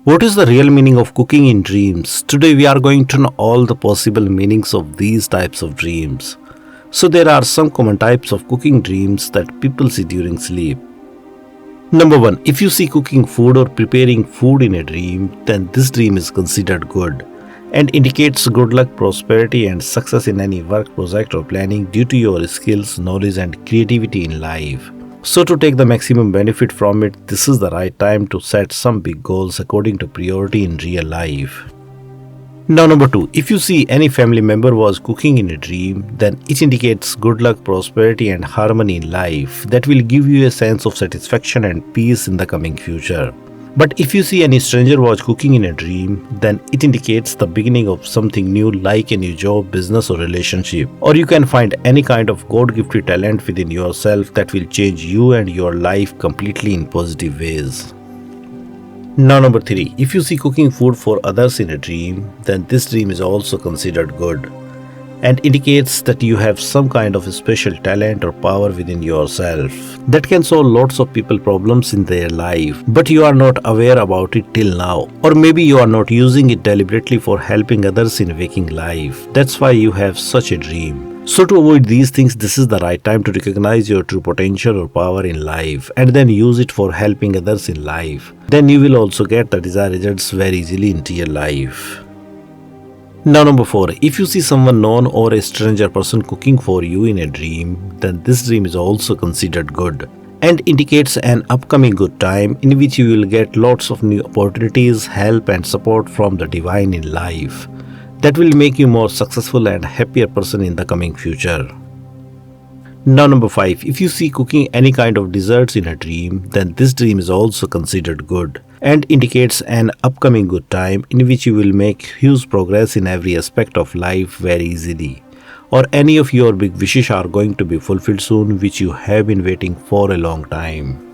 What is the real meaning of cooking in dreams? Today we are going to know all the possible meanings of these types of dreams. So there are some common types of cooking dreams that people see during sleep. Number 1. If you see cooking food or preparing food in a dream, then this dream is considered good and indicates good luck, prosperity and success in any work, project or planning due to your skills, knowledge and creativity in life. So to take the maximum benefit from it, this is the right time to set some big goals according to priority in real life. Now number 2, if you see any family member was cooking in a dream, then it indicates good luck, prosperity and harmony in life that will give you a sense of satisfaction and peace in the coming future. But if you see any stranger was cooking in a dream, then it indicates the beginning of something new like a new job, business or relationship. Or you can find any kind of God-gifted talent within yourself that will change you and your life completely in positive ways. Now number 3, if you see cooking food for others in a dream, then this dream is also considered good and indicates that you have some kind of a special talent or power within yourself that can solve lots of people problems in their life, but you are not aware about it till now, or maybe you are not using it deliberately for helping others in waking life. That's why you have such a dream. So to avoid these things, this is the right time to recognize your true potential or power in life and then use it for helping others in life. Then you will also get the desired results very easily into your life. Now number 4, if you see someone known or a stranger person cooking for you in a dream, then this dream is also considered good and indicates an upcoming good time in which you will get lots of new opportunities, help and support from the divine in life that will make you more successful and happier person in the coming future. Now number 5, if you see cooking any kind of desserts in a dream, then this dream is also considered good and indicates an upcoming good time in which you will make huge progress in every aspect of life very easily, or any of your big wishes are going to be fulfilled soon which you have been waiting for a long time.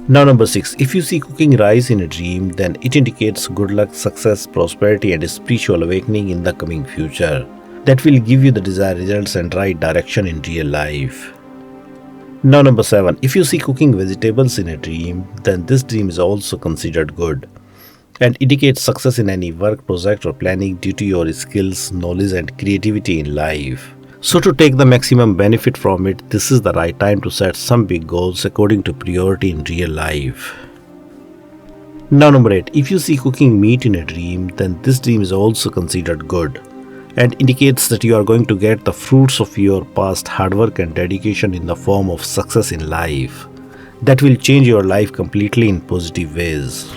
Now number 6, if you see cooking rice in a dream, then it indicates good luck, success, prosperity and spiritual awakening in the coming future that will give you the desired results and right direction in real life. Now number 7, if you see cooking vegetables in a dream, then this dream is also considered good and indicates success in any work, project or planning due to your skills, knowledge and creativity in life. So to take the maximum benefit from it, this is the right time to set some big goals according to priority in real life. Now number 8, if you see cooking meat in a dream, then this dream is also considered good and indicates that you are going to get the fruits of your past hard work and dedication in the form of success in life that will change your life completely in positive ways.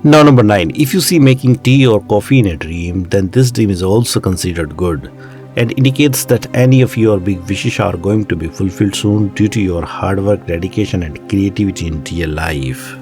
Now number 9, if you see making tea or coffee in a dream, then this dream is also considered good and indicates that any of your big wishes are going to be fulfilled soon due to your hard work, dedication and creativity in real life.